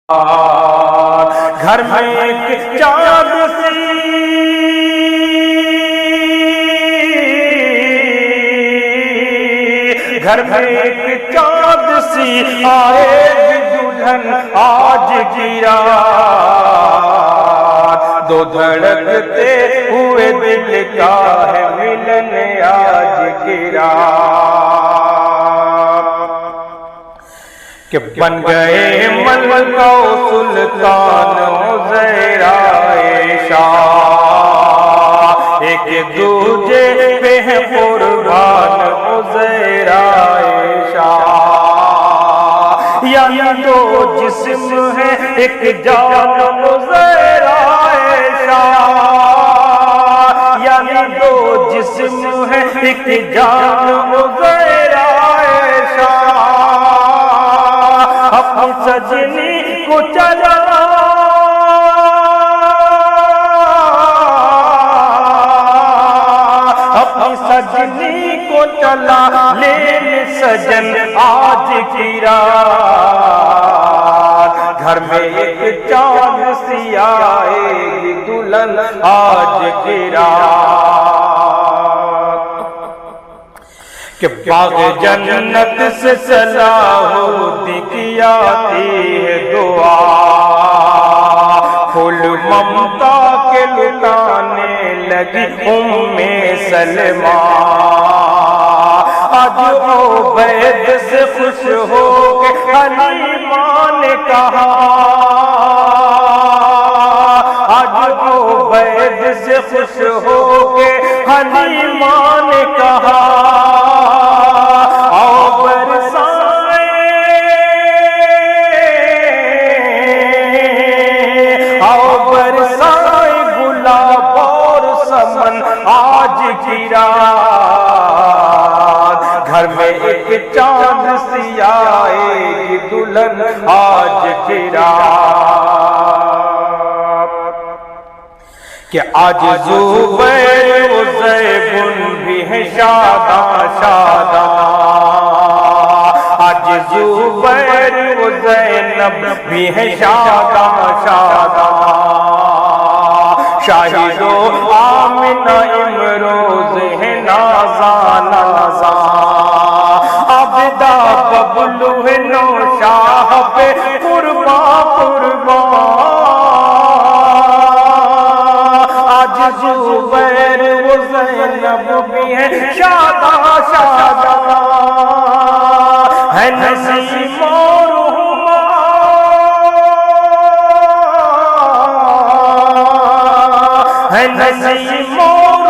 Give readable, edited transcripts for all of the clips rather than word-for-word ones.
گھر میں ایک چاند سی گھر میں ایک چاند سی آئے دلہن آج کی رات دو دھڑکتے ہوئے دل کا ہے ملن آج کی رات کہ بن گئے ملکہ و سلطان عزیرائے شاہ ایک دوجے پہ ہے قربان عزیرائے شاہ یعنی دو جسم ہے ایک جان عزیرائے شاہ یعنی دو جسم ہے ایک جان عزیرائے شاہ اپنی سجنی کو چلا اپنی سجنی کو چلا لین سجن آج کی رات گھر میں ایک چاند سی آئے گی دلہن آج کی رات کہ باغ جنت سے صلاحالدین کی آتی ہے دعا پھول ممتا کے لٹانے لگی سلمہ آج عبید سے خوش ہو کے حلیمہ نے کہا آج عبید سے خوش ہو کے حلیمہ نے کہا آج کی رات گھر میں ایک چاند سی آئے گی دلہن آج کی رات کہ آج زبیر و زیب بھی ہیں شاداں شاداں آج زبیر و زینب بھی ہیں شاداں شاداں شاہد و آمنہ امروز ہے نازاں نازاں عبدہ ببلو ہے نوشاہ پہ قرباں قرباں آج زبیر و زینب بھی ہیں شاداں شاداں ہے نسیم اور ہے نسیم اور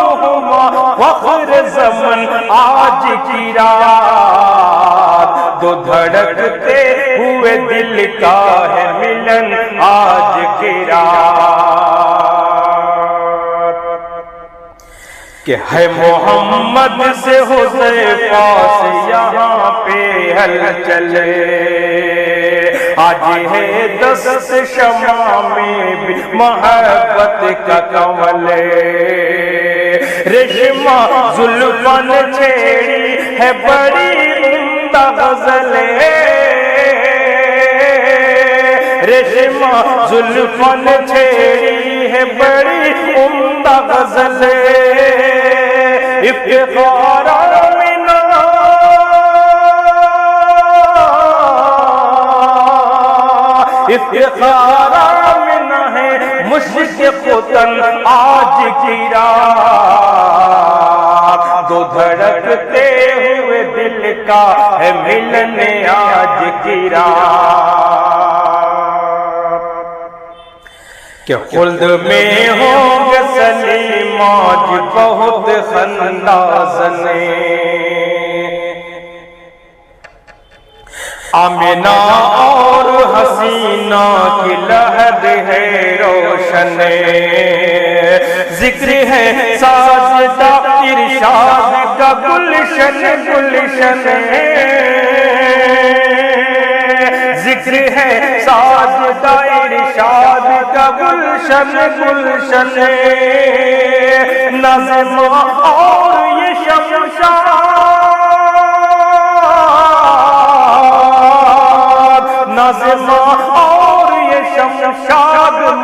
فخر زمن آج کی رات دو دھڑکتے ہوئے دل کا ہے ملن آج کی رات کہ ہے محمد سے حذیفہ سے یہاں پہ ہلچل آج ہے دست شمع میں بھی محبت کا کنول ریشمہ زلفن چھیڑی ہے بڑی عمدہ غزل ریشمہ زلفن چھیڑی ہے بڑی عمدہ غزل افتخار افتخار آمنہ ہے مشک فتن آج کی رات دو دھڑکتے ہوئے دل کا ہے ملن آج کی رات کہ خلد میں ہوں گے سلیم آج بہت خندازنے آمنہ اور حسینہ کی لہد ہے روشن ذکر ہے ساجدہ ارشاد کا گلشن گلشن ذکر ہے ساجدہ ارشاد کا گلشن گلشن نظم اور یہ شمشاد نظم اور یہ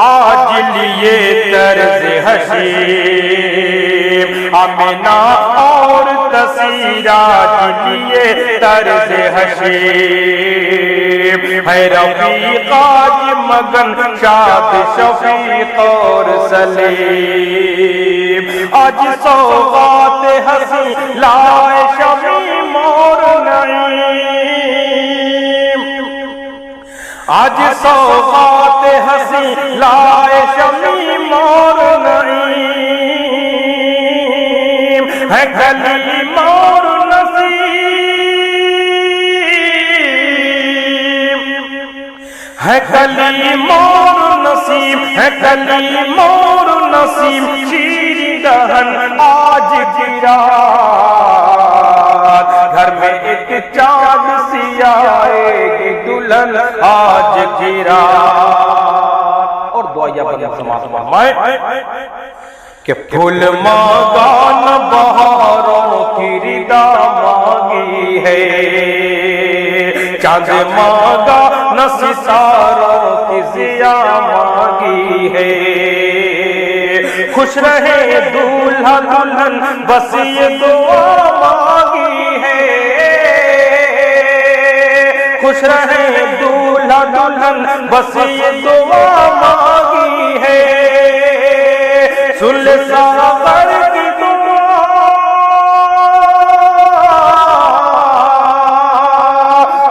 آج لیے طرز حشیم، آمنہ اور تصیر آج لیے طرز حشیم، ہے رفیق آج مگن شاد شفیق اور سلیم، آج سوغات ہنسی لائے شمیم اور نعیم، آج سوغات ہنسی لائے شمیم اور نعیم، ہے کلیم اور نسیم، ہے کلیم اور نسیم، ہے کلیم اور نسیم، شیریں دہن آج گرا، گھر میں ایک چاند سی آئے گی دلہن آج گرا۔ اور دعائیہ بندہ سماعت فرمائے کہ پھول ماغان بہاروں کی ردا مانگی ہے، چاند مانگا نہ ستاروں کی ضیا مانگی ہے، خوش رہے دولہا دلہن بس یہ دعا مانگی ہے، خوش رہے دولہا دلہن بس یہ دعا مانگی ہے، سن لے ساغر کی دعا،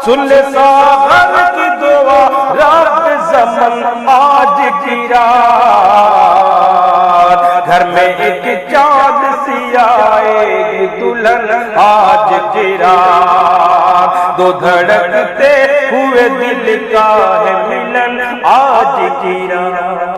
سن لے ساغر کی دعا، رب زمن آج گرا، گھر میں ایک چاند سی آئے گی دلہن آج گرا، دو دھڑکتے ہوئے دل کا ہے ملن آج گرا۔